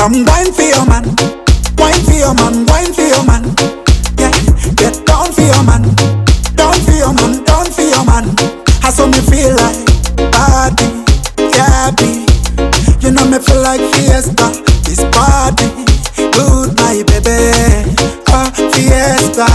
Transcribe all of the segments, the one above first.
Come wine for your man, wine for your man, wine for your man. Yeah, get down for your man, down for your man, down for your man. I saw me feel like party, yeah, be. You know me feel like fiesta, this party. Good my baby, oh fiesta.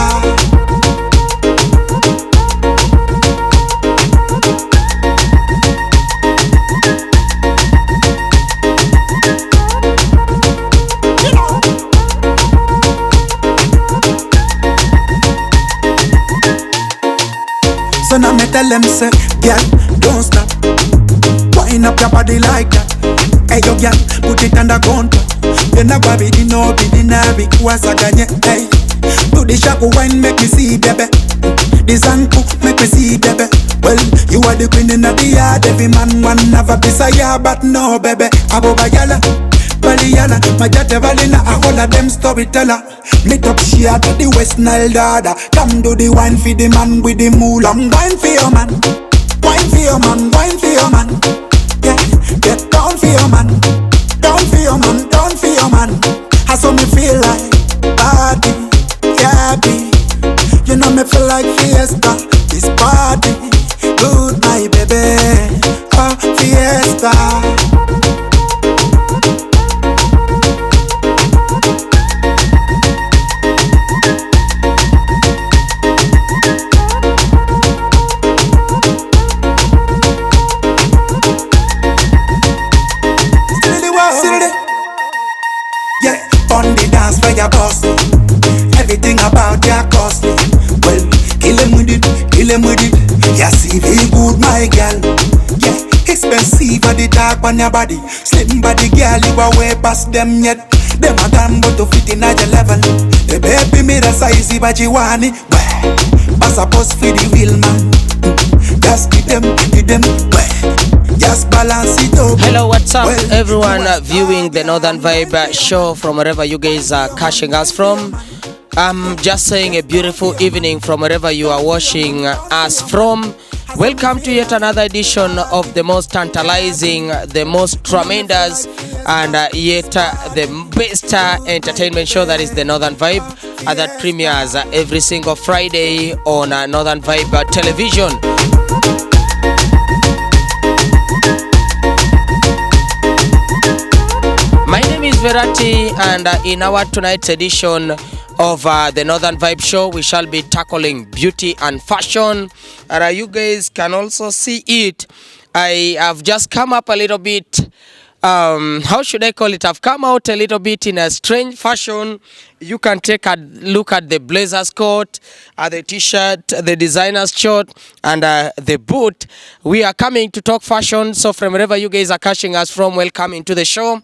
So now me tell them say, girl, don't stop. Wind up your body like that. Hey yo girl, put it under control. You not gonna be the no, be the nabi. Was a ganye, hey. Do the shaku wine, make me see, baby. The zanku, make me see, baby. Well, you are the queen in the yard. Every man want have a piece of ya, but no, baby. Abo bayala, Baliana, my jate valina, a whole of them storyteller. Meet up share to the WestNile dada. Come do the wine for the man with the moolah. Wine for your man, wine for your man, wine for your man. Yeah, get down for your man, down for your man, down for your man. I saw me feel like party, yeah, be. You know me feel like fiesta, this party. Good my baby, oh fiesta. Your boss, everything about your costly. Well, kill him with it, kill him with it. Yeah, see, very good, my girl. Yeah, expensive at the dark on your body. Slim body girl, you are way past them yet. Them a damn but to fit in at your level. The baby me the size, but you want it. Well, pass a post for the real man. Just give them, well. Just balance it up. Hello, what's up, everyone viewing the Northern Vibe show from wherever you guys are catching us from. I'm just saying a beautiful evening from wherever you are watching us from. Welcome to yet another edition of the most tantalizing, the most tremendous, and yet the best entertainment show, that is the Northern Vibe, that premieres every single Friday on Northern Vibe television. My name is Verati, and in our tonight's edition of the Northern Vibe show, we shall be tackling beauty and fashion. And you guys can also see it. I have just come up a little bit, how should I call it? I've come out a little bit in a strange fashion. You can take a look at the blazer's coat, the t-shirt, the designer's shirt, and the boot. We are coming to talk fashion. So from wherever you guys are catching us from, welcome into the show.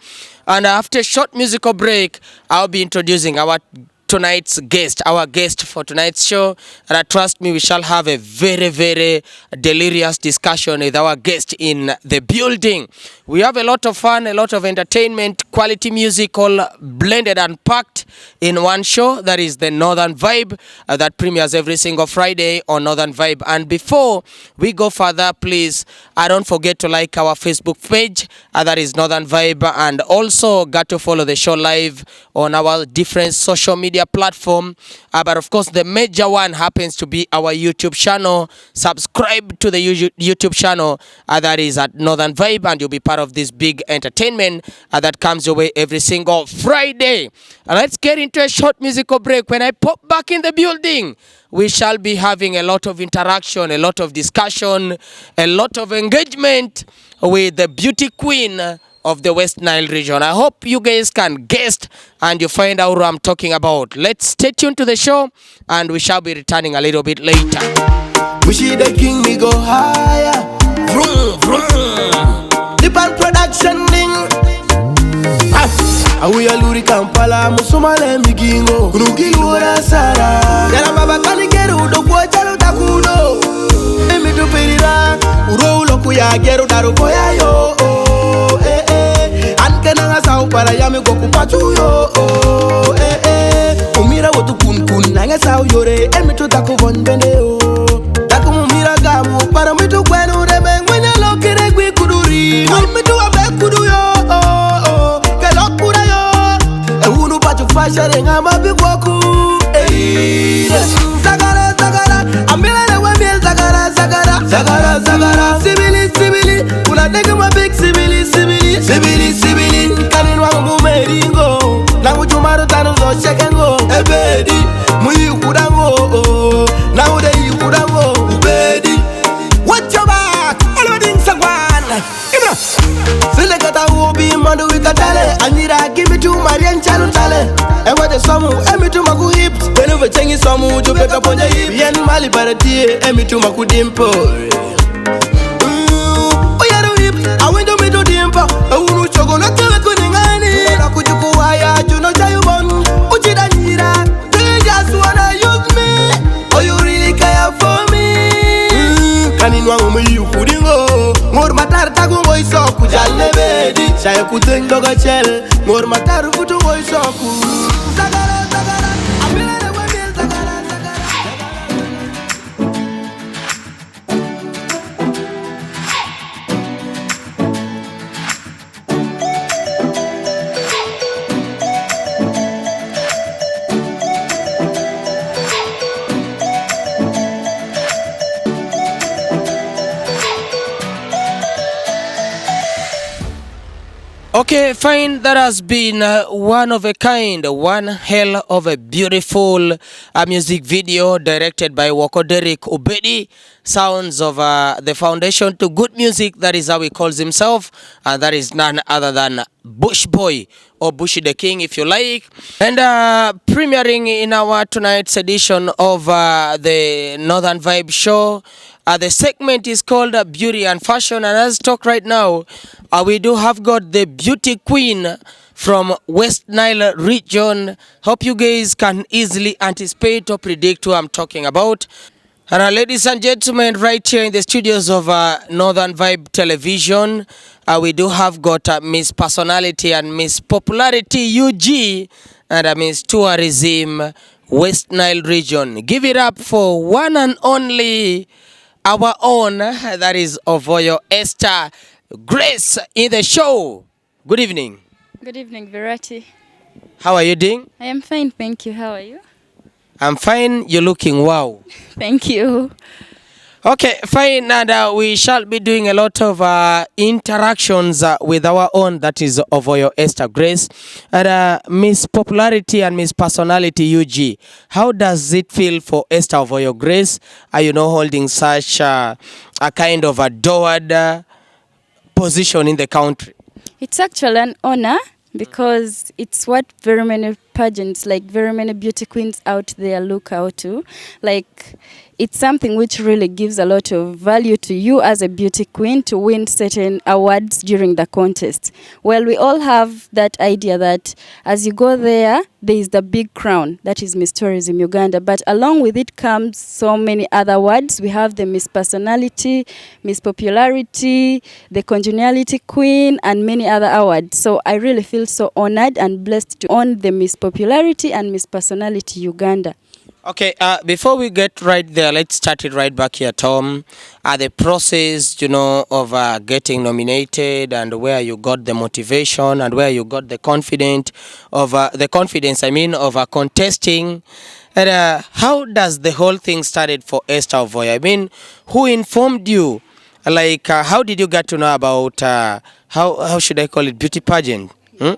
And after a short musical break, I'll be introducing our tonight's guest, our guest for tonight's show. And trust me, we shall have a very, very delirious discussion with our guest in the building. We have a lot of fun, a lot of entertainment, quality music, all blended and packed in one show. That is the Northern Vibe that premieres every single Friday on Northern Vibe. And before we go further, please, don't forget to like our Facebook page, that is Northern Vibe, and also got to follow the show live on our different social media platform. But of course, the major one happens to be our YouTube channel. Subscribe to the YouTube channel, that is at Northern Vibe, and you'll be part of this big entertainment that comes your way every single Friday. And let's get into a short musical break. When I pop back in the building, we shall be having a lot of interaction, a lot of discussion, a lot of engagement with the beauty queen of the WestNile region. I hope you guys can guess and you find out who I'm talking about. Let's stay tuned to the show, and we shall be returning a little bit later. We see the king, me go higher. Vroom, vroom. The band production ding. We are Luri Kampala, Musumale Migingo, Grugi Ura Sara. Yala Baba Kanigeru, the Guachalo Takudo. Emi to Perira, Uro Kuya, Gero Darukoya yo. Ankenanga Sao Parayami Gokupachu yo. Umira wotu kun nanga Sao Yore, Emi to Taku Von Beneo. Taku Mira Gamu, Paramitu Gwenu, Remeng, when you look at a quick Kuduri. I'm to a back Kudu yo. sharing mapigwaku. Zagara, zagara, amila we mil zagara, zagara, zagara, zagara. Sibili, sibili, kuna nigga ma big sibili, sibili, sibili, sibili. Kanin wangu meringo, nangu jumaru tanu zo shekengo. Ebedi, muyi kudango, now they kudango. Ubedi, watch your back, all of things are one. Ibra, feel kata ubi mandu wikatale. Anira give it to Marian Chanu Tale. And what the samu, emi to maku hips. Whenever changi samu, to pick up on the hip. Yen mali barati, emi to maku dimpo. Oh yeah, the hip. I went to me to dimpo. I won't chogo na kele kuningani. Na kujuku haya, juno chayu bon. Uchida nira, they just wanna use me. Oh, you really care for me. Kanin wangu miyu kudingo. Ngor matar tagu ngoi soku jalle bedi. Saya kuteng doga chel. Ngor matar futu ngoi soku. Zagara, zagara, amila de wemil zagara, zagara. Okay, fine. That has been one of a kind, one hell of a beautiful music video directed by Woko Derek Obedi. Sounds of the foundation to good music. That is how he calls himself. And that is none other than Bush Boy or Bushy the King, if you like. And premiering in our tonight's edition of the Northern Vibe show. The segment is called Beauty and Fashion, and as talk right now, we do have got the beauty queen from WestNile region. Hope you guys can easily anticipate or predict who I'm talking about. And ladies and gentlemen, right here in the studios of Northern Vibe Television, we do have got Miss Personality and Miss Popularity UG and Miss Tourism WestNile region. Give it up for one and only our own, that is Ovoyo Esther Grace in the show. Good evening. Good evening, Verati. How are you doing? I am fine, thank you. How are you? I'm fine. You're looking wow. Thank you. Okay, fine. And we shall be doing a lot of interactions with our own, that is Ovoyo Esther Grace. And Miss Popularity and Miss Personality UG, how does it feel for Esther Ovoyo Grace? Are you know holding such a kind of adored position in the country? It's actually an honor because it's what very many pageants, like very many beauty queens out there look out to. Like, it's something which really gives a lot of value to you as a beauty queen to win certain awards during the contest. Well, we all have that idea that as you go there is the big crown, that is Miss Tourism Uganda. But along with it comes so many other awards. We have the Miss Personality, Miss Popularity, the Congeniality Queen, and many other awards. So I really feel so honored and blessed to own the Miss Popularity and Miss Personality Uganda. Okay, before we get right there, let's start it right back here, Tom. The process, you know, of getting nominated and where you got the motivation and where you got the confidence of contesting. And how does the whole thing started for Esther Ovoyo? I mean, who informed you? Like, how did you get to know about how should I call it, beauty pageant? Yeah.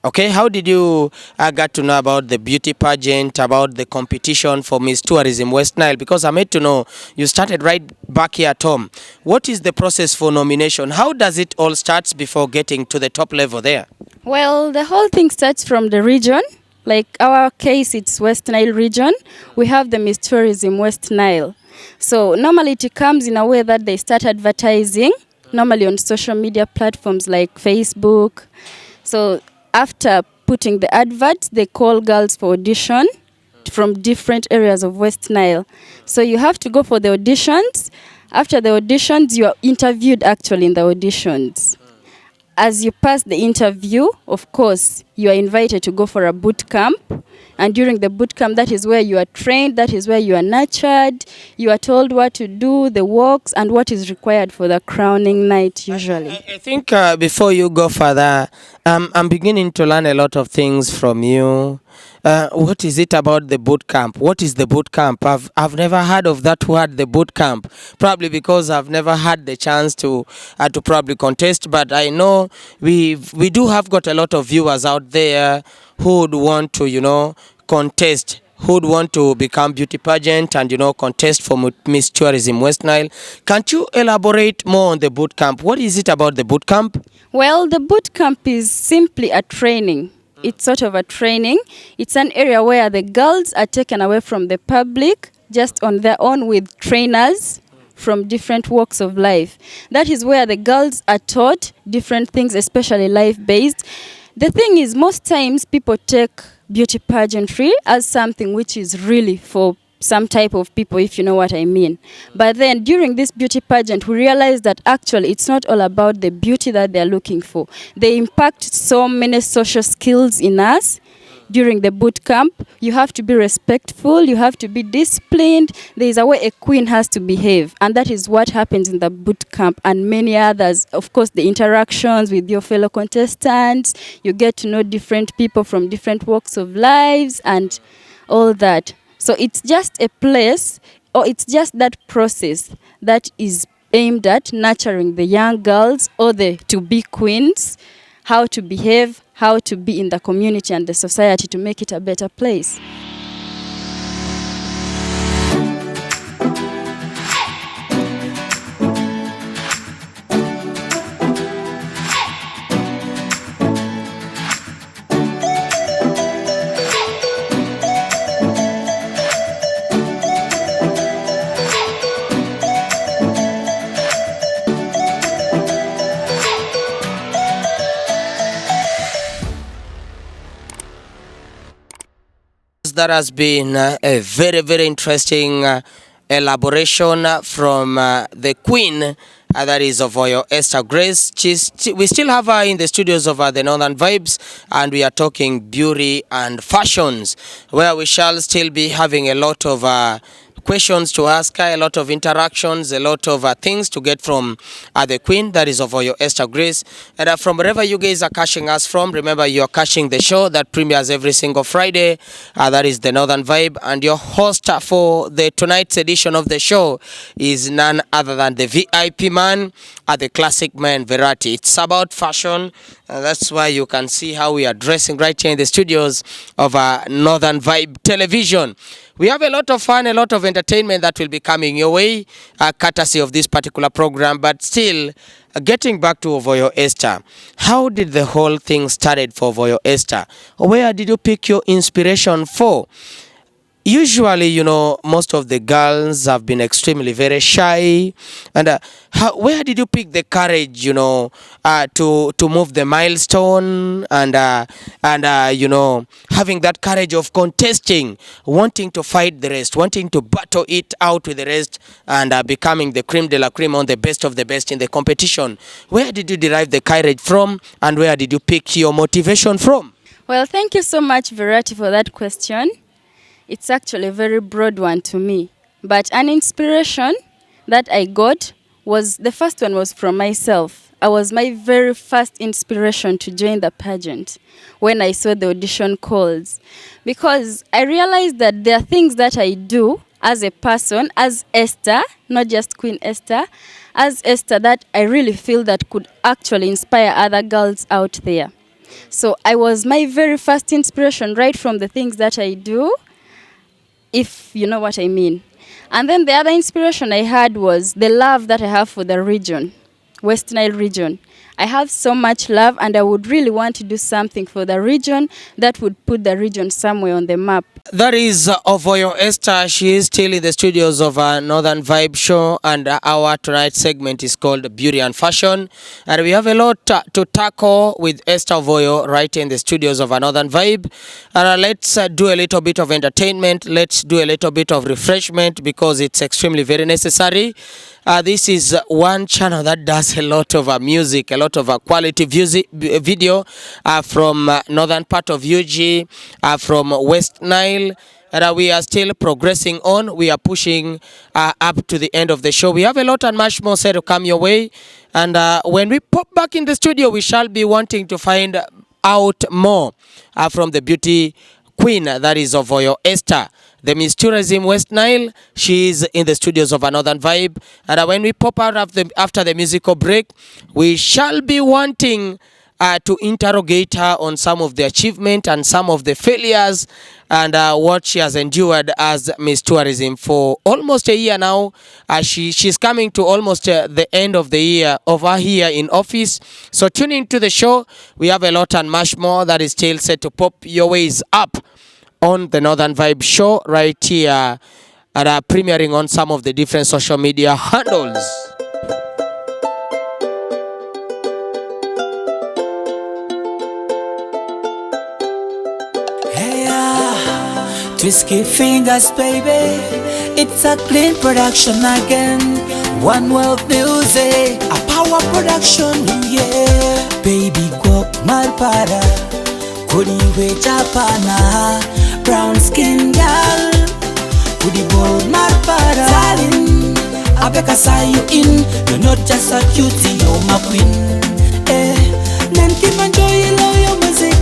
Okay, how did you get to know about the beauty pageant, about the competition for Miss Tourism WestNile? Because I'm made to know you started right back here at home. What is the process for nomination? How does it all start before getting to the top level there? Well, the whole thing starts from the region. Like our case, it's WestNile region. We have the Miss Tourism WestNile. So normally it comes in a way that they start advertising, normally on social media platforms like Facebook. So after putting the adverts, they call girls for audition from different areas of WestNile. So you have to go for the auditions. After the auditions, you are interviewed actually in the auditions. As you pass the interview, of course, you are invited to go for a boot camp. And during the boot camp, that is where you are trained, that is where you are nurtured. You are told what to do, the walks, and what is required for the crowning night usually. I think before you go further, I'm beginning to learn a lot of things from you. What is it about the boot camp? What is the boot camp? I've never heard of that word, the boot camp. Probably because I've never had the chance to probably contest. But I know we do have got a lot of viewers out there who would want to, contest, who would want to become beauty pageant and contest for Miss Tourism West Nile. Can't you elaborate more on the boot camp? What is it about the boot camp? Well, the boot camp is simply a training. It's sort of a training. It's an area where the girls are taken away from the public just on their own with trainers from different walks of life. That is where the girls are taught different things, especially life-based. The thing is, most times people take beauty pageantry as something which is really for some type of people, if you know what I mean. But then during this beauty pageant, we realize that actually it's not all about the beauty that they're looking for. They impact so many social skills in us. During the boot camp, you have to be respectful, you have to be disciplined. There is a way a queen has to behave, and that is what happens in the boot camp and many others. Of course, the interactions with your fellow contestants, you get to know different people from different walks of lives and all that. So it's just a place, or it's just that process that is aimed at nurturing the young girls or the to-be queens, how to behave, how to be in the community and the society to make it a better place. That has been a very, very interesting elaboration from the Queen, that is Ovoyo Esther Grace. We still have her in the studios of the Northern Vybz, and we are talking beauty and fashions, where we shall still be having a lot of questions to ask her, a lot of interactions, a lot of things to get from the Queen, that is Ovoyo Esther Grace. And from wherever you guys are catching us from, remember you are catching the show that premieres every single Friday, that is the Northern Vibe, and your host for the tonight's edition of the show is none other than the VIP man, the classic man Verati. It's about fashion, and that's why you can see how we are dressing right here in the studios of Northern Vibe Television. We have a lot of fun, a lot of entertainment that will be coming your way, courtesy of this particular program. But still, getting back to Ovoyo Esther, how did the whole thing started for Ovoyo Esther? Where did you pick your inspiration for? Usually, most of the girls have been extremely very shy. And where did you pick the courage, to move the milestone and having that courage of contesting, wanting to fight the rest, wanting to battle it out with the rest, and becoming the creme de la creme on the best of the best in the competition? Where did you derive the courage from, and where did you pick your motivation from? Well, thank you so much, Verati, for that question. It's actually a very broad one to me. But an inspiration that I got was, the first one was from myself. I was my very first inspiration to join the pageant when I saw the audition calls. Because I realized that there are things that I do as a person, as Esther, not just Queen Esther, as Esther, that I really feel that could actually inspire other girls out there. So I was my very first inspiration right from the things that I do, if you know what I mean. And then the other inspiration I had was the love that I have for the region, West Nile region. I have so much love, and I would really want to do something for the region that would put the region somewhere on the map. That is Ovoyo Esther. She is still in the studios of Northern Vibe Show, and our tonight's segment is called Beauty and Fashion. And we have a lot to tackle with Esther Ovoyo right in the studios of Northern Vibe. And let's do a little bit of entertainment. Let's do a little bit of refreshment, because it's extremely very necessary. This is one channel that does a lot of music, a lot of quality video from northern part of UG, from West Nile. And we are still progressing on. We are pushing up to the end of the show. We have a lot and much more said to come your way. And when we pop back in the studio, we shall be wanting to find out more from the beauty queen, that is Ovoyo Esther, the Miss Tourism West Nile. She is in the studios of Northern Vibe. And when we pop out after the musical break, we shall be wanting to interrogate her on some of the achievement and some of the failures and what she has endured as Miss Tourism for almost a year now. She's coming to almost the end of the year of her here in office. So tune into the show. We have a lot and much more that is still set to pop your ways up on the Northern Vibe show right here and premiering on some of the different social media handles. Twisky fingers, baby. It's a clean production again. One World Music, a power production, yeah. Baby guap malpada, kudi we Japana, brown skin girl, kudi ball malpada. Darling, I beg I say you in. You're not just a cutie, you're my queen. Nanti manjoy lo yo music.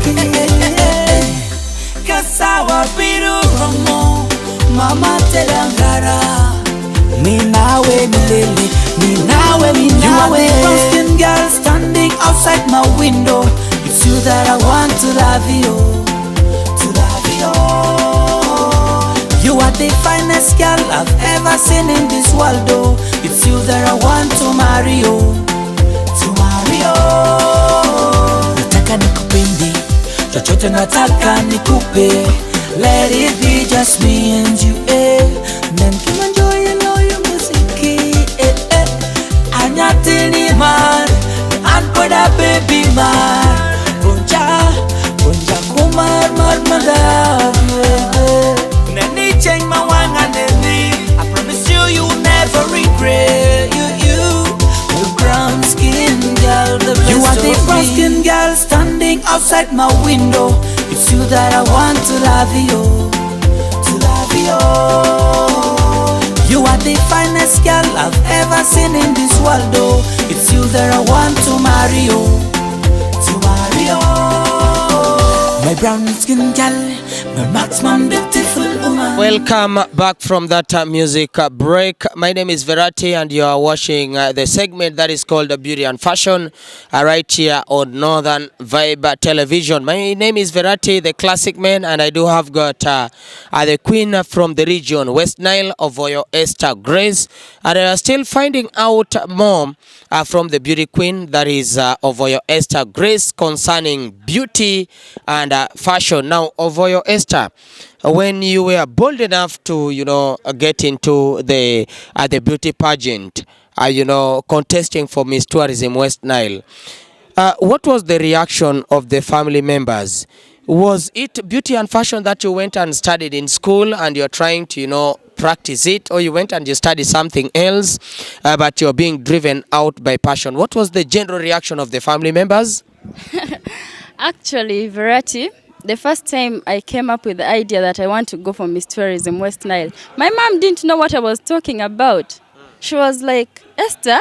Kasawa biru romo, mama telangara. Minawe milele, minawe. You are the brown-skin girl standing outside my window. It's you that I want to love you, to love you. You are the finest girl I've ever seen in this world. Oh, it's you that I want to marry you, to marry you. Nataka nikupende, chochote nataka nikupe. Let it be just me and you, Then come enjoy your music, Anyatini man, ankoda baby man. Bonja kumar marmada. Nani change my wang and I promise you'll never regret. You brown skin girl, the best. You are the brown skin girl standing outside my window. It's you that I want to love you, to love you. You are the finest girl I've ever seen in this world. Oh, it's you that I want to marry you, to marry you. My brown skin girl, my maximum beautiful woman. Welcome back from that music break. My name is Verati and you are watching the segment that is called Beauty and Fashion right here on Northern Vibe Television. My name is Verati, the classic man, and I do have got the queen from the region, West Nile, Ovoyo Esther Grace. And I are still finding out more from the beauty queen, that is Ovoyo Esther Grace, concerning beauty and fashion. Now, Ovoyo Esther, when you were bold enough to, get into the beauty pageant, contesting for Miss Tourism West Nile, what was the reaction of the family members? Was it beauty and fashion that you went and studied in school and you're trying to, practice it, or you went and you studied something else, but you're being driven out by passion? What was the general reaction of the family members? Actually, Verati, the first time I came up with the idea that I want to go for Miss Tourism West Nile, my mom didn't know what I was talking about. She was like, Esther,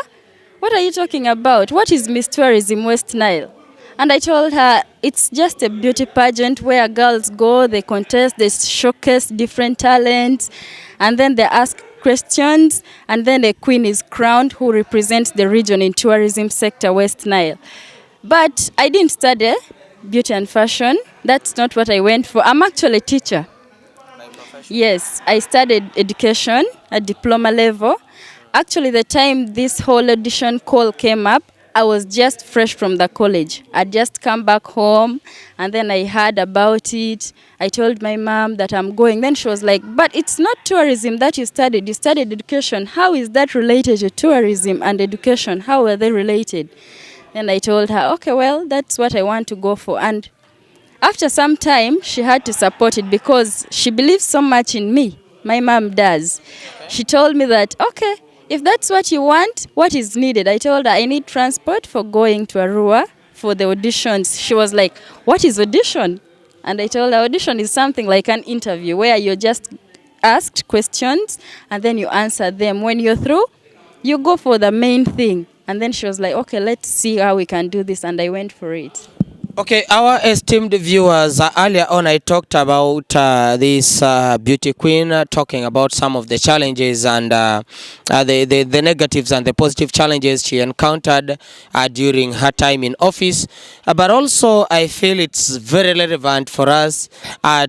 what are you talking about? What is Miss Tourism West Nile? And I told her, it's just a beauty pageant where girls go, they contest, they showcase different talents, and then they ask questions, and then a queen is crowned who represents the region in tourism sector, West Nile. But I didn't study beauty and fashion. That's not what I went for. I'm actually a teacher. Yes, I studied education at diploma level. Actually, the time this whole audition call came up, I was just fresh from the college. I'd just come back home and then I heard about it. I told my mom that I'm going. Then she was like, but it's not tourism that you studied. You studied education. How is that related to tourism and education? How are they related? And I told her, okay, well, that's what I want to go for. And after some time, she had to support it because she believes so much in me. My mom does. She told me that, okay, if that's what you want, what is needed? I told her I need transport for going to Arua for the auditions. She was like, what is audition? And I told her audition is something like an interview where you're just asked questions and then you answer them. When you're through, you go for the main thing. And then she was like, okay, let's see how we can do this. And I went for it. Okay, our esteemed viewers, earlier on I talked about this beauty queen talking about some of the challenges and the negatives and the positive challenges she encountered during her time in office. But also I feel it's very relevant for us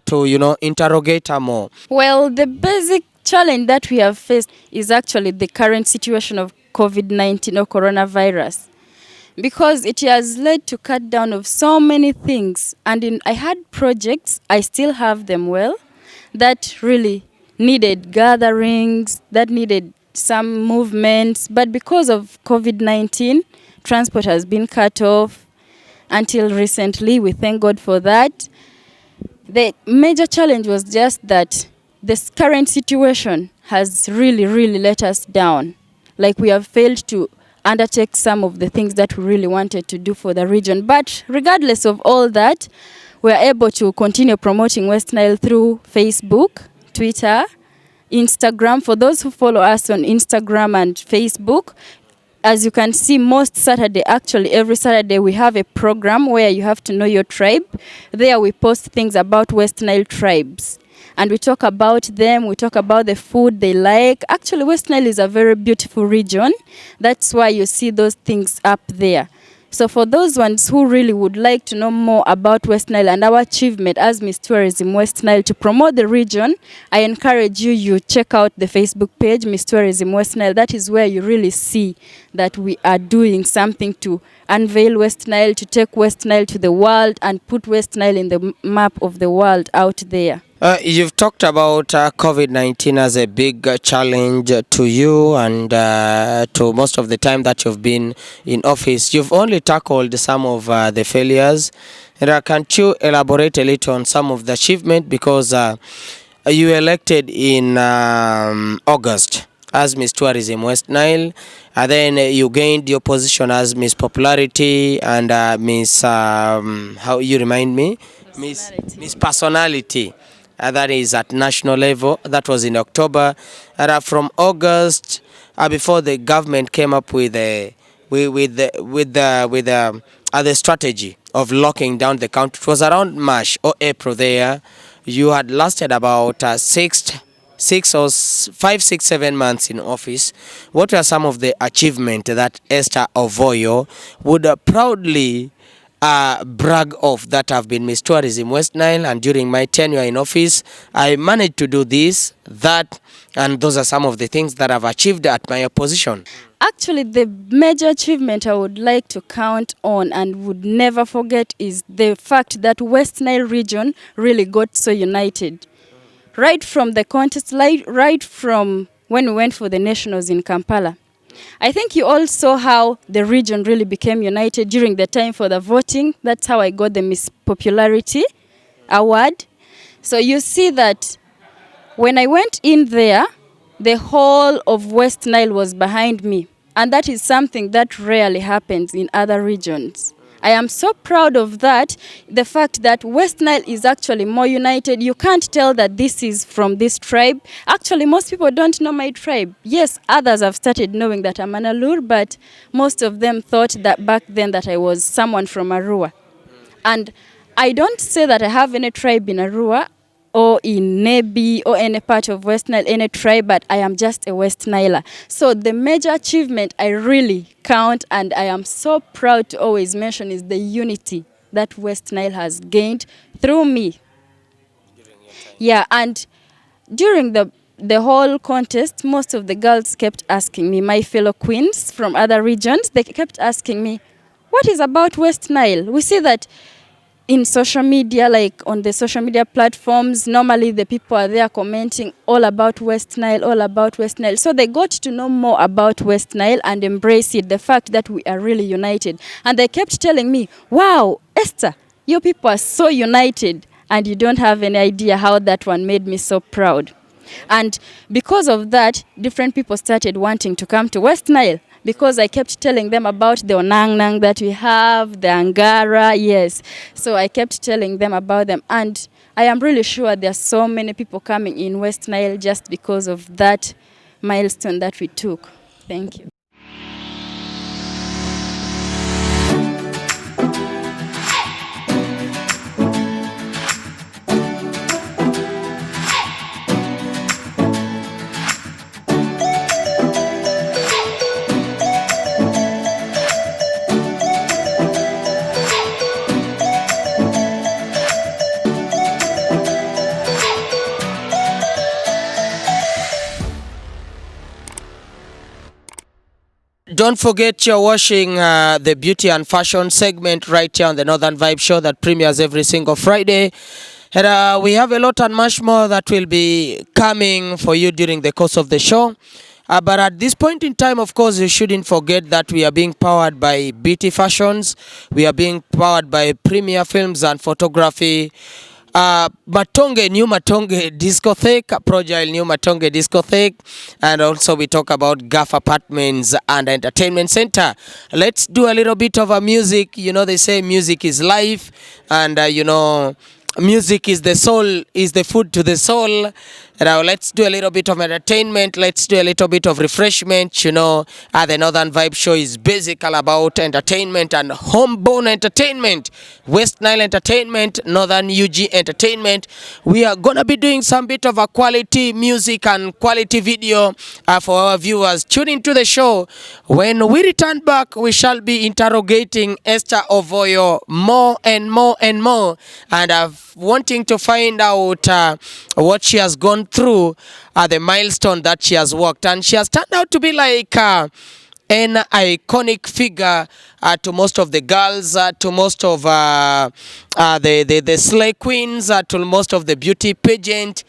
to, interrogate her more. Well, the basic challenge that we have faced is actually the current situation of COVID-19 or coronavirus, because it has led to cut down of so many things. And I had projects, I still have them, well, that really needed gatherings, that needed some movements. But because of COVID-19, transport has been cut off until recently. We thank God for that. The major challenge was just that this current situation has really let us down. Like, we have failed to undertake some of the things that we really wanted to do for the region. But regardless of all that, we are able to continue promoting WestNile through Facebook, Twitter, Instagram. For those who follow us on Instagram and Facebook, as you can see, most Saturday, actually every Saturday, we have a program where you have to know your tribe. There we post things about WestNile tribes. And we talk about them, we talk about the food they like. Actually, WestNile is a very beautiful region. That's why you see those things up there. So for those ones who really would like to know more about WestNile and our achievement as Miss Tourism WestNile to promote the region, I encourage you check out the Facebook page, Miss Tourism WestNile. That is where you really see that we are doing something to unveil WestNile, to take WestNile to the world and put WestNile in the map of the world out there. You've talked about COVID-19 as a big challenge to you and to most of the time that you've been in office. You've only tackled some of the failures. Can't you elaborate a little on some of the achievement, because you elected in August as Miss Tourism WestNile, and then you gained your position as Miss Popularity and Miss, how you remind me? Miss Personality. That is at national level. That was in October. And from August, before the government came up with the strategy of locking down the country, it was around March or April there. You had lasted about 5, 6, 7 months in office. What were some of the achievements that Esther Ovoyo would proudly brag of that have been Miss Tourism WestNile, and during my tenure in office I managed to do this, that, and those are some of the things that I've achieved at my position? Actually, the major achievement I would like to count on and would never forget is the fact that WestNile region really got so united. Right from the contest, right from when we went for the nationals in Kampala. I think you all saw how the region really became united during the time for the voting. That's how I got the Miss Popularity award. So you see that when I went in there, the whole of WestNile was behind me. And that is something that rarely happens in other regions. I am so proud of that, the fact that WestNile is actually more united. You can't tell that this is from this tribe. Actually, most people don't know my tribe. Yes, others have started knowing that I'm an Alur, but most of them thought that back then that I was someone from Arua. And I don't say that I have any tribe in Arua or in Nebi or any part of WestNile, any tribe, but I am just a WestNiler. So the major achievement I really count and I am so proud to always mention is the unity that WestNile has gained through me. Yeah, and during the whole contest, most of the girls kept asking me, my fellow queens from other regions, they kept asking me, what is about WestNile? We see that in social media, like on the social media platforms, normally the people are there commenting all about WestNile, all about WestNile. So they got to know more about WestNile and embrace it, the fact that we are really united. And they kept telling me, wow, Esther, you people are so united. And you don't have any idea how that one made me so proud. And because of that, different people started wanting to come to WestNile, because I kept telling them about the Onang that we have, the Angara, yes. So I kept telling them about them. And I am really sure there are so many people coming in WestNile just because of that milestone that we took. Thank you. Don't forget you're watching the beauty and fashion segment right here on the Northern Vibe Show that premieres every single Friday. And we have a lot and much more that will be coming for you during the course of the show. But at this point in time, of course, you shouldn't forget that we are being powered by Beauty Fashions. We are being powered by Premier Films and Photography. New Matonge Discotheque, Project New Matonge Discotheque, and also we talk about Gaff Apartments and Entertainment Center. Let's do a little bit of a music. You know, they say music is life, and music is the soul, is the food to the soul. Now let's do a little bit of entertainment. Let's do a little bit of refreshment. You know, the Northern Vibe Show is basically about entertainment and homeborn entertainment. WestNile Entertainment, Northern UG Entertainment. We are gonna be doing some bit of a quality music and quality video for our viewers. Tune into the show. When we return back, we shall be interrogating Esther Ovoyo more and more and more, and wanting to find out what she has gone through, the milestone that she has walked, and she has turned out to be like an iconic figure to most of the girls, to most of the slay queens, to most of the beauty pageant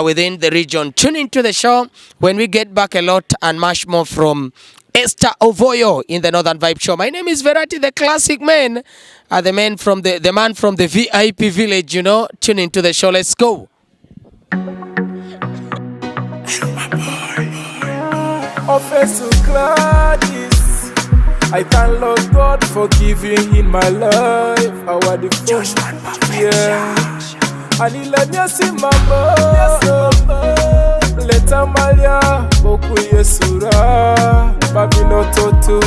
within the region. Tune into the show. When we get back, a lot and much more from Esther Ovoyo in the Northern Vibe Show. My name is Verati, the classic man, the man from the man from the VIP village. You know, tune into the show. Let's go. Offense to Gladys, I thank Lord God for giving in my life. Our devotion, yeah. And he let me see mama. Leta malia boku yesura babino totu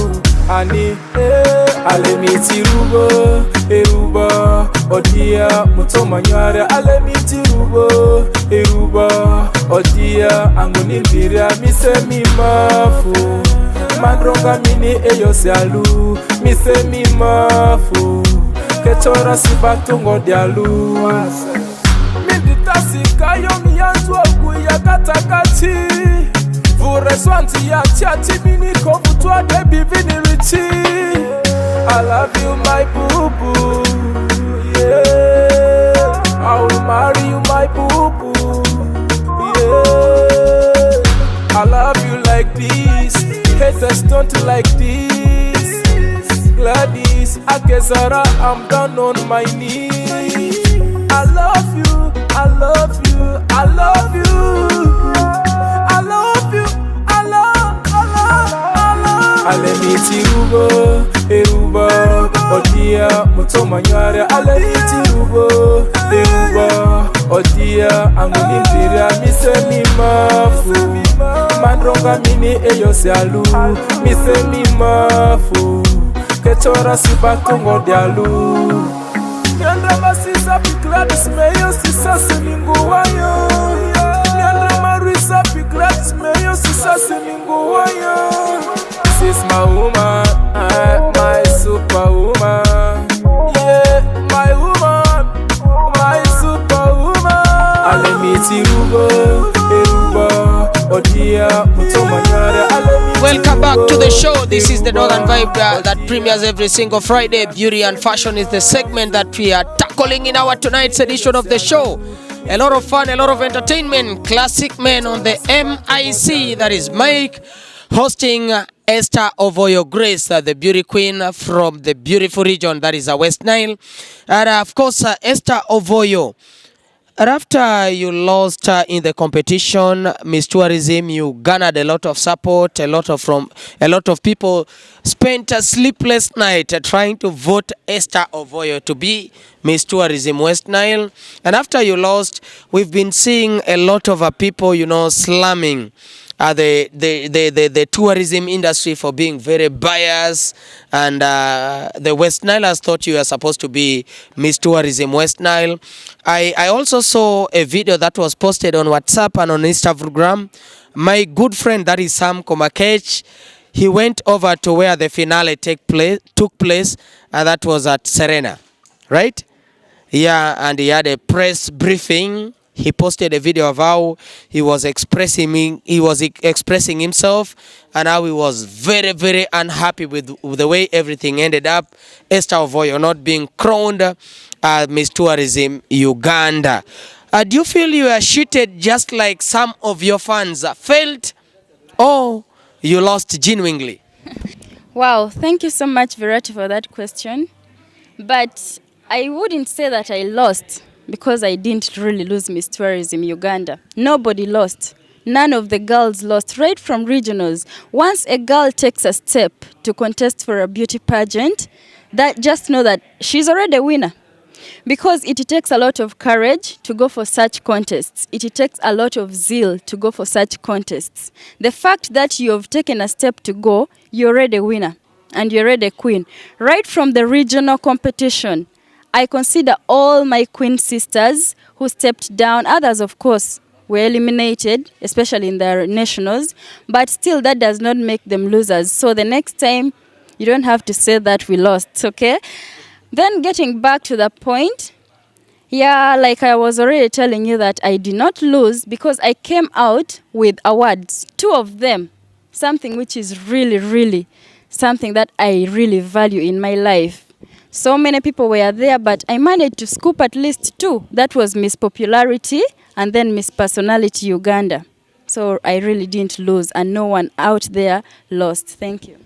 ani alemiti rubo eruba odia mutoma nyare alemiti rubo eruba odia angoni ndiria mise mimafu mandronga mini eyose alu mise mimafu kechora sibatungo dialu Tasika yomi yanzu okuya katakati Vure swanti ya chati mini kovutwa debi vinirichi I love you my boo-boo, yeah I will marry you my boo-boo, yeah I love you like this, haters don't like this Gladys, Akezara, I'm down on my knees I love you, I love you, I love you I love you, I love Alemiti rubo, eruba Odia, mutoma nyare Alemiti rubo, eruba Odia, angoni ndiria mise mimafu Mandronga mini eyose alu Mise mimafu Kechora sibatungo dialu Nyandra masisa pikladis meyo sisa semingu wayo Nyandra marisa pikladis meyo sisa semingu wayo This is my woman, my superwoman Yeah, my woman, my superwoman Alemiti rubo, eruba, odia, mutoma nyare Alemiti Welcome back to the show. This is the Northern Vibe that premieres every single Friday. Beauty and fashion is the segment that we are tackling in our tonight's edition of the show. A lot of fun, a lot of entertainment. Classic men on the MIC, that is Mike, hosting Esther Ovoyo Grace, the beauty queen from the beautiful region that is WestNile. And of course, Esther Ovoyo. After you lost in the competition, Miss Tourism, you garnered a lot of support. A lot of people spent a sleepless night trying to vote Esther Ovoyo to be Miss Tourism WestNile. And after you lost, we've been seeing a lot of people, you know, slamming the tourism industry for being very biased, and the WestNilers thought you were supposed to be Miss Tourism WestNile. I also saw a video that was posted on WhatsApp and on Instagram. My good friend, that is Sam Komakech, he went over to where the finale took place, and that was at Serena, right? Yeah, and he had a press briefing He posted a video of how he was expressing himself, and how he was very, very unhappy with the way everything ended up. Esther Ovoyo not being crowned Miss Tourism Uganda. Do you feel you are cheated just like some of your fans felt, or you lost genuinely? Wow, thank you so much, Virati, for that question. But I wouldn't say that I lost, because I didn't really lose Miss Tourism Uganda. Nobody lost. None of the girls lost, right from regionals. Once a girl takes a step to contest for a beauty pageant, that just know that she's already a winner. Because it takes a lot of courage to go for such contests. It takes a lot of zeal to go for such contests. The fact that you have taken a step to go, you're already a winner and you're already a queen. Right from the regional competition, I consider all my queen sisters who stepped down. Others, of course, were eliminated, especially in the nationals. But still, that does not make them losers. So the next time, you don't have to say that we lost, okay? Then getting back to the point, yeah, like I was already telling you that I did not lose because I came out with awards, 2 of them, something which is really, really something that I really value in my life. So many people were there, but I managed to scoop at least 2. That was Miss Popularity and then Miss Personality Uganda. So I really didn't lose, and no one out there lost. Thank you.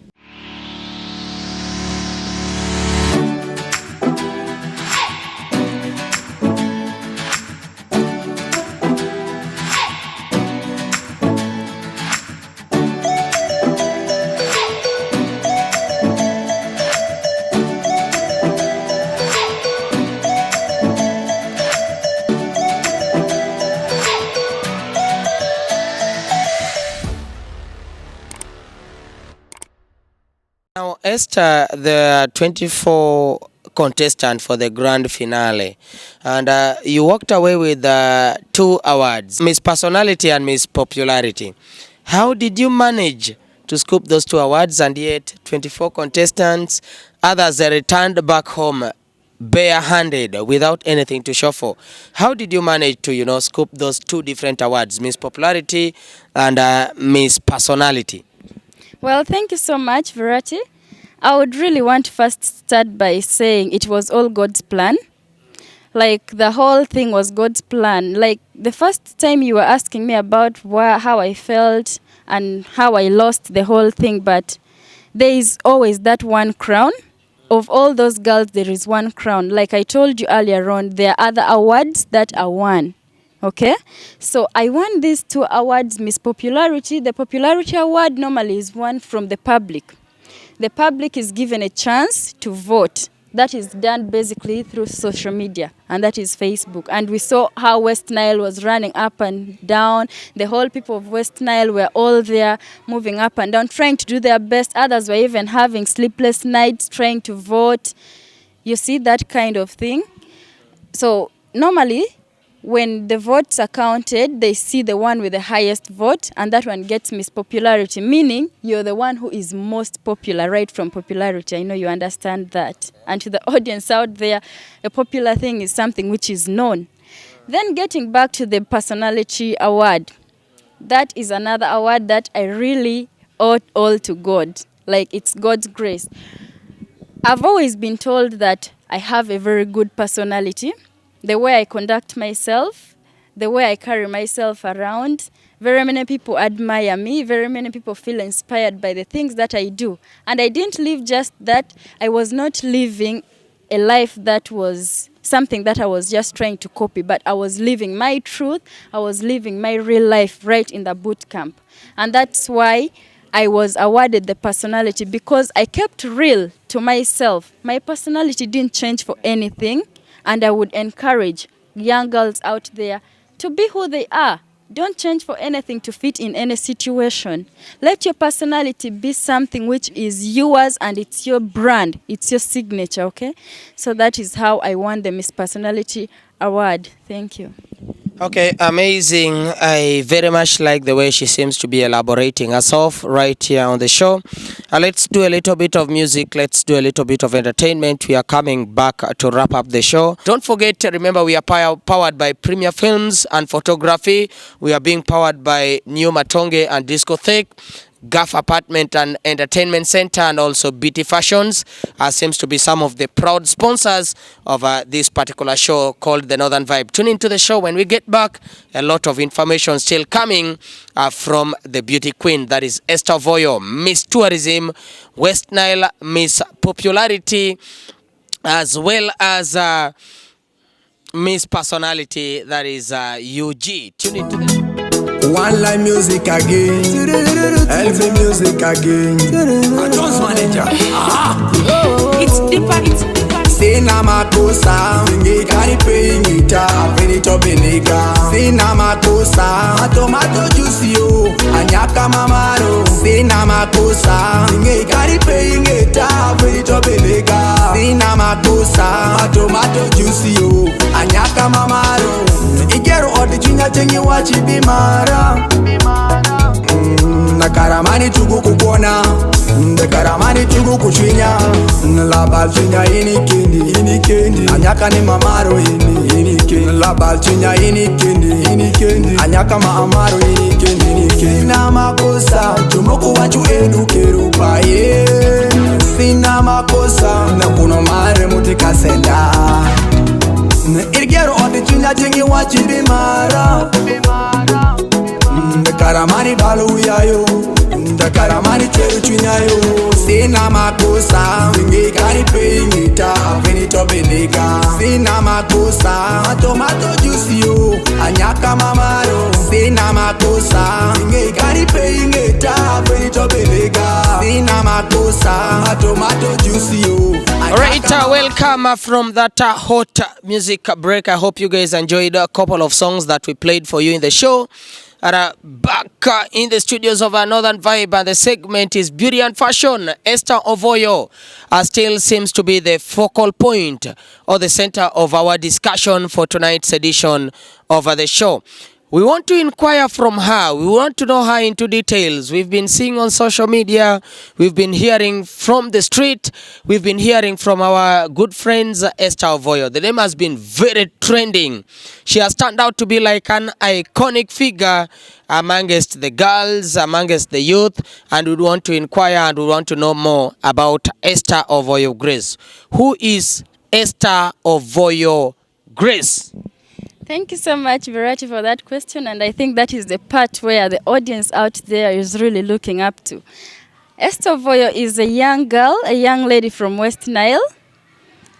Now, Esther, the 24 contestant for the grand finale, and you walked away with 2 awards, Miss Personality and Miss Popularity. How did you manage to scoop those 2 awards, and yet 24 contestants, others returned back home bare-handed without anything to show for? How did you manage to, scoop those 2 different awards, Miss Popularity and Miss Personality? Well, thank you so much, Virati. I would really want to first start by saying it was all God's plan. Like, the whole thing was God's plan. Like, the first time you were asking me about how I felt and how I lost the whole thing, but there is always that one crown. Of all those girls, there is one crown. Like I told you earlier on, there are other awards that are won. Okay, so I won these 2 awards. Miss Popularity, the Popularity Award normally is won from the public. The public is given a chance to vote. That is done basically through social media, and that is Facebook. And we saw how WestNile was running up and down. The whole people of WestNile were all there, moving up and down, trying to do their best. Others were even having sleepless nights trying to vote. You see that kind of thing. So normally, when the votes are counted, they see the one with the highest vote, and that one gets Miss Popularity, meaning you're the one who is most popular, right from popularity. I know you understand that. And to the audience out there, a popular thing is something which is known. Then getting back to the Personality Award, that is another award that I really owe all to God. Like, it's God's grace. I've always been told that I have a very good personality. The way I conduct myself, the way I carry myself around, very many people admire me, very many people feel inspired by the things that I do. And I didn't live just that. I was not living a life that was something that I was just trying to copy, but I was living my truth, I was living my real life right in the boot camp. And that's why I was awarded the personality, because I kept real to myself. My personality didn't change for anything. And I would encourage young girls out there to be who they are. Don't change for anything to fit in any situation. Let your personality be something which is yours, and it's your brand. It's your signature, okay? So that is how I won the Miss Personality award. Thank you. Okay, amazing. I very much like the way she seems to be elaborating herself right here on the show. Let's do a little bit of music. Let's do a little bit of entertainment. We are coming back to wrap up the show. Don't forget, remember, we are powered by Premier Films and Photography. We are being powered by New Matonge and Discotheque, Gaff Apartment and Entertainment Center, and also BT Fashions seems to be some of the proud sponsors of this particular show called The Northern Vibe. Tune into the show when we get back. A lot of information still coming from the beauty queen, that is Esther Ovoyo, Miss Tourism, WestNile, Miss Popularity, as well as Miss Personality, that is UG. Tune into the show. One line music again, LV music again. Jones manager. It's deeper, it's deeper. Sina makosa, inge kari pengita, finito benega. Sina makosa, tomato juice yo, anyaka mamaro. Sina makosa, inge kari pengita, finito benega. Sina makosa, tomato juice yo, anyaka mamaro. Igero odi chinya chengi wachi bimara. Nakaramani tugu kukona, nakaramani tugu kuchinya. Labal chinya ini kendi, anyaka ni mamaro ini kendi. Labal chinya ini kendi, anyaka mamaro ini kendi. Sina makosa, tumoku wachu edukeru paye. Sina makosa, nakuno mare mutika senda. Irgero odi chinya chengi wachi bimara. Karamani balu yayo, karamani cheru chunyayo. Sina makosa, inge kari pengita, finito benega. Sina makosa, tomato juice yo, anyaka mamaro. Sina makosa, inge kari pengita, finito benega. Sina makosa, tomato juice yo. Alright, welcome from that hot music break. I hope you guys enjoyed a couple of songs that we played for you in the show. Back in the studios of Northern Vibe, and the segment is Beauty and Fashion. Esther Ovoyo still seems to be the focal point or the center of our discussion for tonight's edition of the show. We want to inquire from her. We want to know her into details. We've been seeing on social media. We've been hearing from the street. We've been hearing from our good friends, Esther Ovoyo. The name has been very trending. She has turned out to be like an iconic figure amongst the girls, amongst the youth. And we want to inquire and we want to know more about Esther Ovoyo Grace. Who is Esther Ovoyo Grace? Thank you so much, Virati, for that question. And I think that is the part where the audience out there is really looking up to. Esther Ovoyo is a young girl, a young lady from WestNile.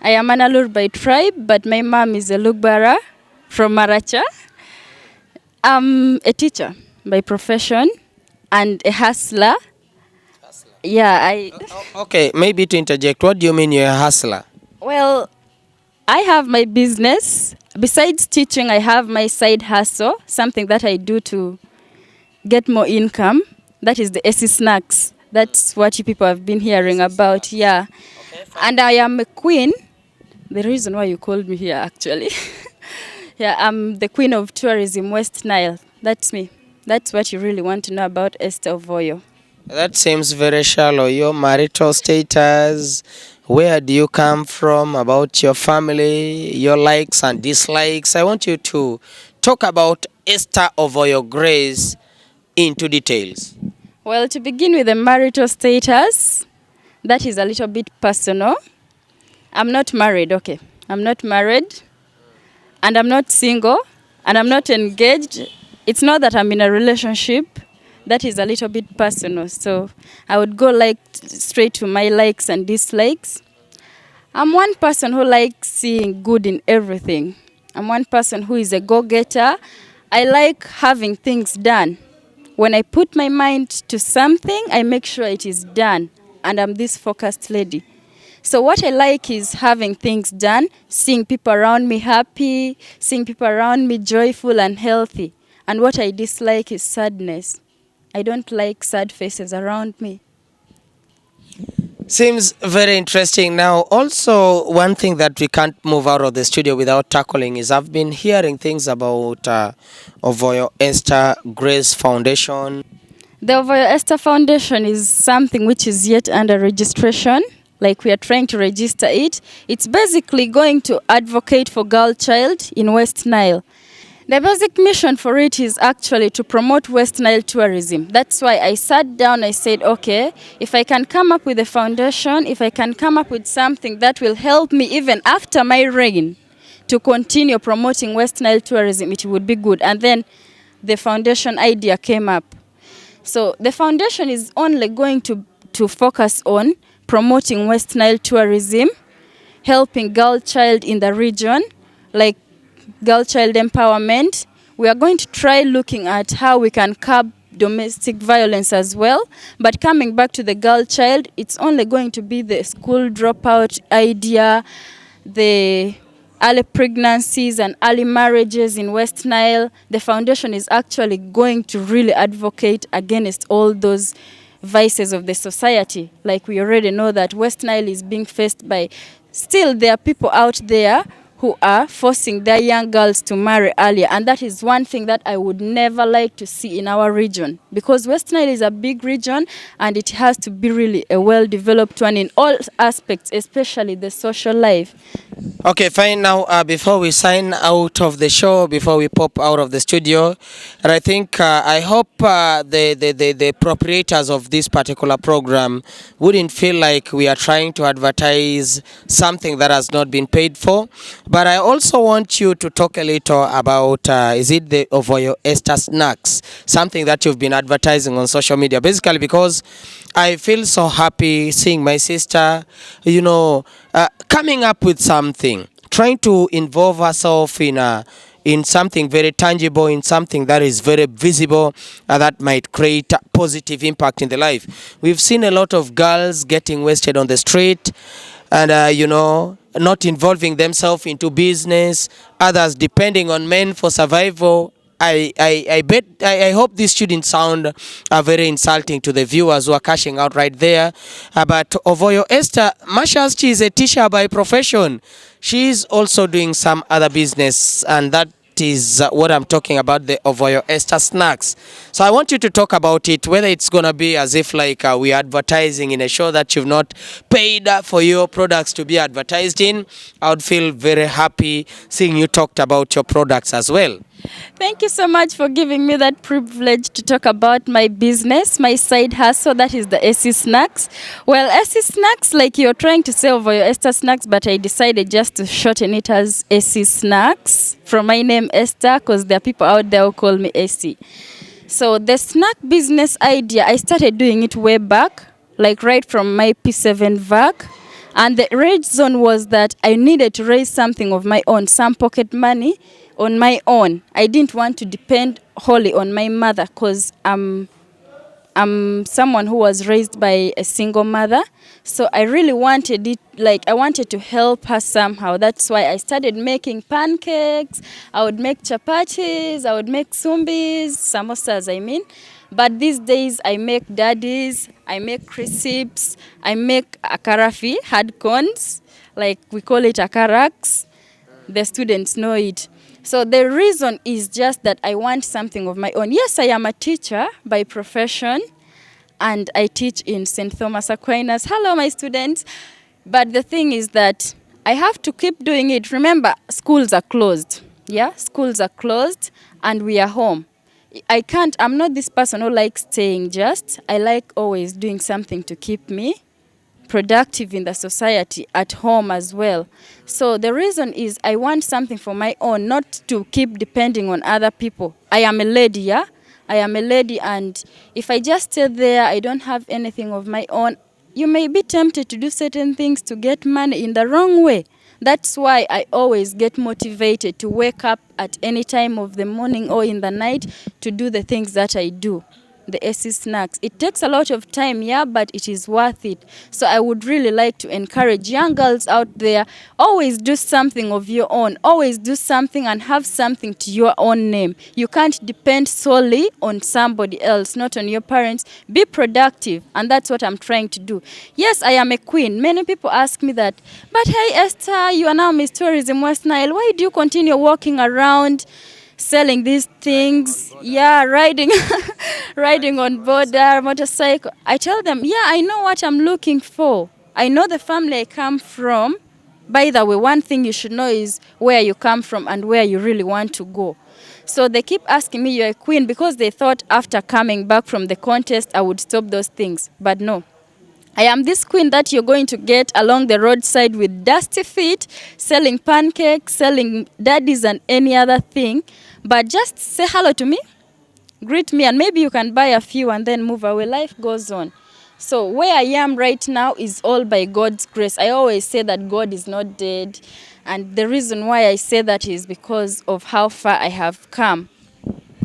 I am an Alur by tribe, but my mom is a Lugbara from Maracha. I'm a teacher by profession and a hustler. Yeah, Okay, maybe to interject, what do you mean you're a hustler? Well, I have my business. Besides teaching, I have my side hustle, something that I do to get more income. That is the SC Snacks. That's what you people have been hearing about, yeah. Okay, and I am a queen. The reason why you called me here, actually. Yeah, I'm the queen of tourism, WestNile. That's me. That's what you really want to know about Esther Ovoyo. That seems very shallow. Your marital status, where do you come from, about your family, your likes and dislikes. I want you to talk about Esther Ovoyo Grace into details. Well, to begin with the marital status, that is a little bit personal. I'm not married, okay. I'm not married, and I'm not single, and I'm not engaged. It's not that I'm in a relationship. That is a little bit personal. So I would go straight to my likes and dislikes. I'm one person who likes seeing good in everything. I'm one person who is a go-getter. I like having things done. When I put my mind to something, I make sure it is done. And I'm this focused lady. So what I like is having things done, seeing people around me happy, seeing people around me joyful and healthy. And what I dislike is sadness. I don't like sad faces around me. Seems very interesting. Now, also, one thing that we can't move out of the studio without tackling is I've been hearing things about Ovoyo Esther Grace Foundation. The Ovoyo Esther Foundation is something which is yet under registration. Like we are trying to register it. It's basically going to advocate for girl child in West Nile. The basic mission for it is actually to promote West Nile tourism. That's why I sat down, I said, okay, if I can come up with a foundation, if I can come up with something that will help me even after my reign to continue promoting West Nile tourism, it would be good. And then the foundation idea came up. So the foundation is only going to focus on promoting West Nile tourism, helping girl child in the region, like girl child empowerment. We are going to try looking at how we can curb domestic violence as well. But coming back to the girl child, it's only going to be the school dropout idea, the early pregnancies and early marriages in West Nile. The foundation is actually going to really advocate against all those vices of the society. Like we already know that West Nile is being faced by, still there are people out there who are forcing their young girls to marry earlier. And that is one thing that I would never like to see in our region. Because West Nile is a big region and it has to be really a well-developed one in all aspects, especially the social life. Okay, fine. Now, before we sign out of the show, before we pop out of the studio, and I think, I hope the proprietors of this particular program wouldn't feel like we are trying to advertise something that has not been paid for. But I also want you to talk a little about, is it the Ovoyo Esther snacks, something that you've been advertising on social media, basically because I feel so happy seeing my sister, coming up with something, trying to involve herself in something very tangible, in something that is very visible, that might create a positive impact in the life. We've seen a lot of girls getting wasted on the street and, not involving themselves into business, others depending on men for survival. I hope this shouldn't sound very insulting to the viewers who are cashing out right there. But Ovoyo Esther, much as she is a teacher by profession, she is also doing some other business, and that is what I'm talking about, the Ovoyo Esther snacks. So I want you to talk about it, whether it's going to be as if like we're advertising in a show that you've not paid for your products to be advertised in. I would feel very happy seeing you talked about your products as well. Thank you so much for giving me that privilege to talk about my business, my side hustle, that is the SC Snacks. Well, SC Snacks, like you're trying to sell for your Esther Snacks, but I decided just to shorten it as SC Snacks from my name Esther, because there are people out there who call me SC. So the snack business idea, I started doing it way back, like right from my P7 VAC. And the reason was that I needed to raise something of my own, some pocket money on my own. I didn't want to depend wholly on my mother because I'm someone who was raised by a single mother. So I really wanted it, like I wanted to help her somehow. That's why I started making pancakes. I would make chapatis, I would make sumbis, samosas I mean. But these days I make daddies, I make crisps, I make akarafi, hard cones, like we call it akaraks. The students know it. So the reason is just that I want something of my own. Yes, I am a teacher by profession and I teach in St. Thomas Aquinas. Hello, my students. But the thing is that I have to keep doing it. Remember, schools are closed. Yeah, schools are closed and we are home. I'm not this person who likes staying just. I like always doing something to keep me productive in the society, at home as well. So the reason is I want something for my own, not to keep depending on other people. I am a lady, yeah? I am a lady, and if I just stay there, I don't have anything of my own, you may be tempted to do certain things to get money in the wrong way. That's why I always get motivated to wake up at any time of the morning or in the night to do the things that I do. the AC snacks. It takes a lot of time, yeah, but it is worth it. So I would really like to encourage young girls out there, always do something of your own. Always do something and have something to your own name. You can't depend solely on somebody else, not on your parents. Be productive, and that's what I'm trying to do. Yes, I am a queen. Many people ask me that, but hey Esther, you are now Miss Tourism West Nile. Why do you continue walking around selling these things? Yeah, riding riding on border, motorcycle. I tell them, yeah, I know what I'm looking for. I know the family I come from. By the way, one thing you should know is where you come from and where you really want to go. So they keep asking me, you're a queen, because they thought after coming back from the contest, I would stop those things. But no. I am this queen that you're going to get along the roadside with dusty feet, selling pancakes, selling daddies and any other thing. But just say hello to me, greet me, and maybe you can buy a few and then move away. Life goes on. So where I am right now is all by God's grace. I always say that God is not dead. And the reason why I say that is because of how far I have come.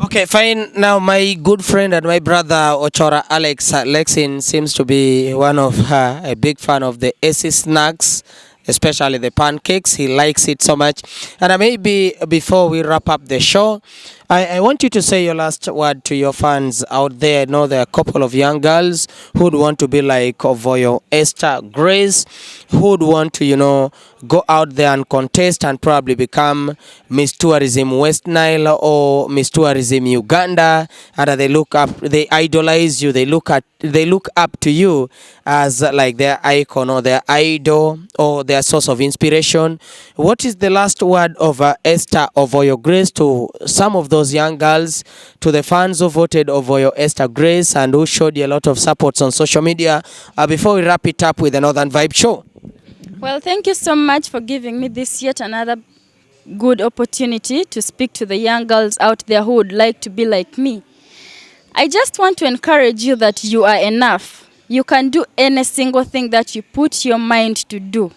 Okay, fine. Now, my good friend and my brother Ochora Alex Lexin seems to be one of a big fan of the AC snacks, especially the pancakes. He likes it so much. And maybe before we wrap up the show, I want you to say your last word to your fans out there. I know there are a couple of young girls who would want to be like Ovoyo Esther Grace, who would want to, go out there and contest and probably become Miss Tourism West Nile or Miss Tourism Uganda. And they look up, they idolize you, they look up to you as like their icon or their idol or their source of inspiration. What is the last word of Esther Ovoyo Grace to some of those young girls, to the fans who voted Ovoyo Esther Grace and who showed you a lot of support on social media, before we wrap it up with the Northern Vibe Show? Well, thank you so much for giving me this yet another good opportunity to speak to the young girls out there who would like to be like me. I just want to encourage you that you are enough. You can do any single thing that you put your mind to do.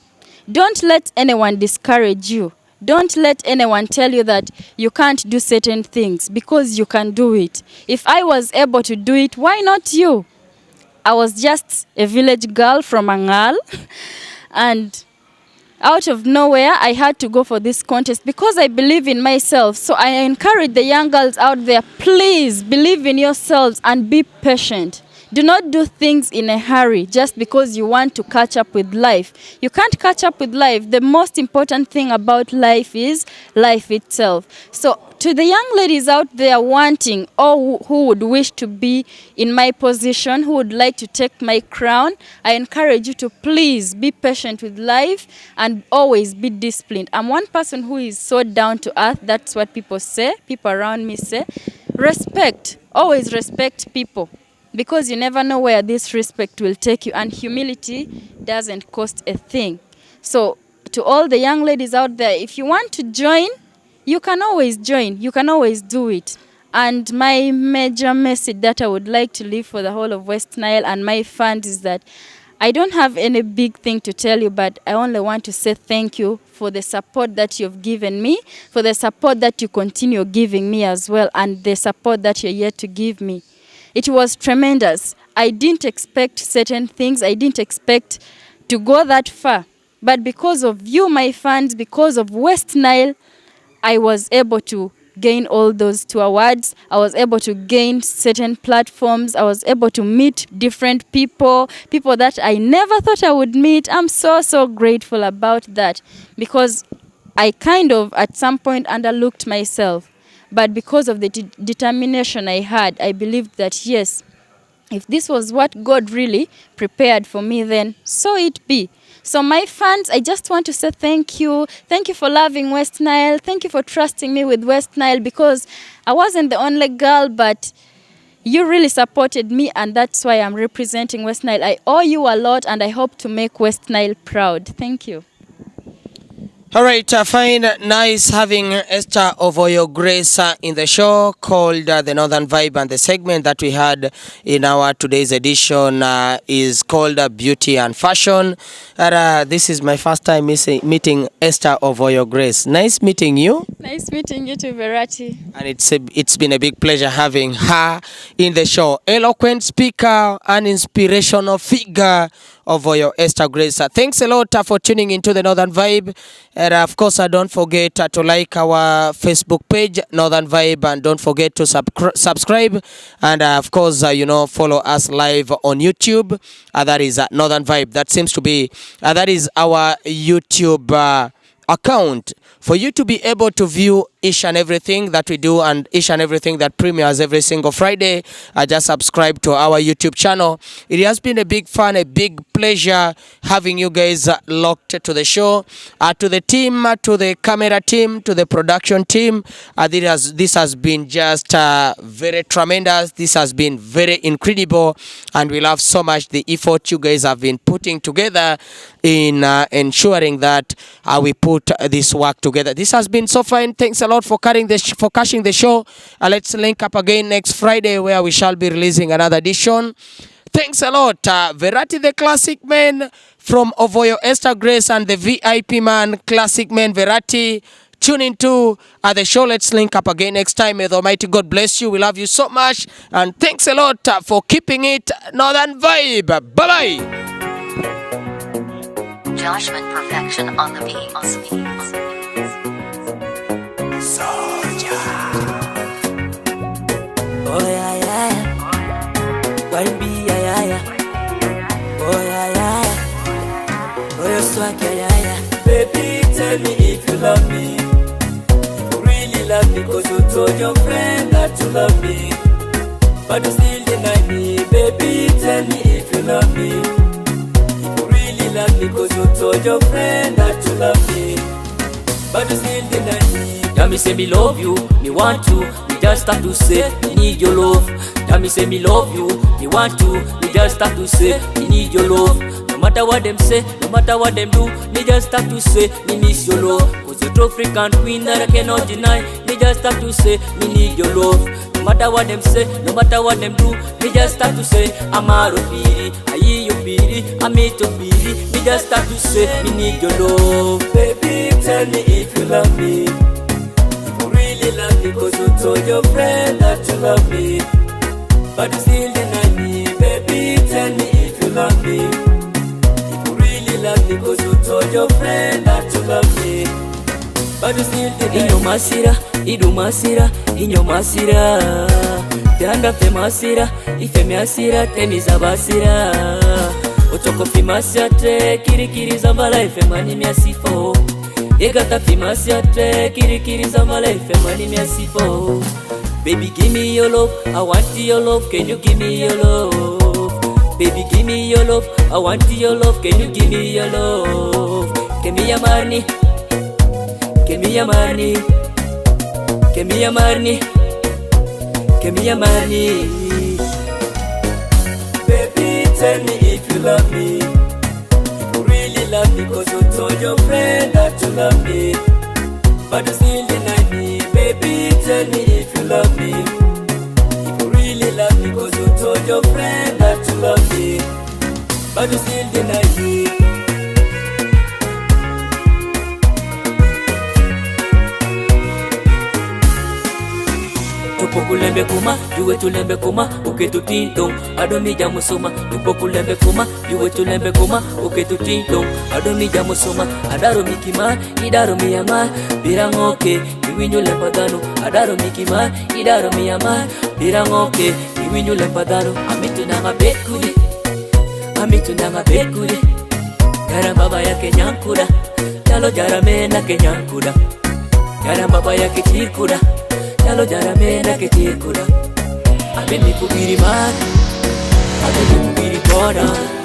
Don't let anyone discourage you. Don't let anyone tell you that you can't do certain things, because you can do it. If I was able to do it, why not you? I was just a village girl from Angal, and out of nowhere, I had to go for this contest because I believe in myself. So I encourage the young girls out there, please believe in yourselves and be patient. Do not do things in a hurry just because you want to catch up with life. You can't catch up with life. The most important thing about life is life itself. So to the young ladies out there wanting, or who would wish to be in my position, who would like to take my crown, I encourage you to please be patient with life and always be disciplined. I'm one person who is so down to earth. That's what people say. People around me say. Respect. Always respect people, because you never know where this respect will take you, and humility doesn't cost a thing. So to all the young ladies out there, if you want to join, you can always join. You can always do it. And my major message that I would like to leave for the whole of West Nile and my fans is that I don't have any big thing to tell you, but I only want to say thank you for the support that you've given me, for the support that you continue giving me as well, and the support that you're yet to give me. It was tremendous. I didn't expect certain things. I didn't expect to go that far. But because of you, my fans, because of West Nile, I was able to gain all those 2 awards. I was able to gain certain platforms. I was able to meet different people that I never thought I would meet. I'm so grateful about that, because I kind of at some point underlooked myself. But because of the determination I had, I believed that yes, if this was what God really prepared for me, then so it be. So my fans, I just want to say thank you. Thank you for loving West Nile. Thank you for trusting me with West Nile, because I wasn't the only girl, but you really supported me, and that's why I'm representing West Nile. I owe you a lot, and I hope to make West Nile proud. Thank you. All right, fine, nice having Esther Ovoyo Grace in the show called The Northern Vibe, and the segment that we had in our today's edition is called Beauty and Fashion. This is my first time meeting Esther Ovoyo Grace. Nice meeting you. Nice meeting you too, Verati. And it's been a big pleasure having her in the show. Eloquent speaker, an inspirational figure, Ovoyo Esther Grace. Thanks a lot for tuning into The Northern Vibe. And of course, don't forget to like our Facebook page, Northern Vibe, and don't forget to subscribe. And of course, follow us live on YouTube. That is Northern Vibe. That seems to be, that is our YouTube account for you to be able to view each and everything that we do and each and everything that premieres every single Friday. Just subscribe to our YouTube channel. It has been a big fun, a big pleasure having you guys locked to the show. To the team, to the camera team, to the production team, this has been just very tremendous. This has been very incredible, and we love so much the effort you guys have been putting together in ensuring that we put this work together. This has been so fun. Thanks a lot for cashing the show. Let's link up again next Friday where we shall be releasing another edition. Thanks a lot. Verati the Classic Man from Ovoyo Esther Grace and the VIP man, Classic Man Verati. Tune into the show. Let's link up again next time. May the Almighty God bless you. We love you so much. And thanks a lot for keeping it Northern Vibe. Bye-bye. Joshman Perfection on the beat. Oh yeah yeah, Barbie yeah yeah, oh yeah yeah, oh you swag yeah yeah. Baby, tell me if you love me. You really love me, cause you told your friend that you love me, but you still deny me. Baby, tell me if you love me. You really love me, cause you told your friend that you love me, but you still deny me. Tell me say me love you, me want to, me just start to say me need your love. Tell me say me love you, me want to, me just start to say me need your love. No matter what them say, no matter what them do, me just start to say me miss your love. Cause you're African queen that I cannot deny. Me just start to say me need your love. No matter what them say, no matter what them do, me just start to say I'm out of pity, I hear you pity, I'm made to pity. Me just start to say me need your love. Baby, tell me if you love me. Really love me, cause you told your friend that you love me, but you still deny me. Baby, tell me if you love me. If you really love me, cause you told your friend that you love me, but you still deny me. Inyo masira, idu masira, inyo masira. Tianda fe masira, ife masira, temiza basira. Otoko fi masira tre, kiri kiri zambala ife mani miasifo. Egata fimasia tre, kiri kiri zama life, money me a sifo. Baby, give me your love, I want your love, can you give me your love? Baby, give me your love, I want your love, can you give me your love? Give me your money, give me your money, give me your money, give me your money. Baby, tell me if you love me. Love me, cause you told your friend that you love me, but you still deny me. Baby, tell me if you love me. If you really love me, cause you told your friend that you love me, but you still deny me. Tupo kulembe kuma, juwe tulembe kuma, uke tutintong, adomi jamu soma. Tupo kulembe kuma, juwe tulembe kuma, uke tutintong, adomi jamu soma. Adaro mikima, idaro miyama, birangoke, iwinyo lempadano. Adaro mikima, idaro miyama, birangoke, iwinyo lempadano. Amitu nanga bekudi, amitu nanga bekudi. Jara baba yake nyankura, jalo jara mena ke nyankura. Jara baba yake tirkura, jalo jara mena ke tirkura. Ameni kubiri man, ameni kubiri kona.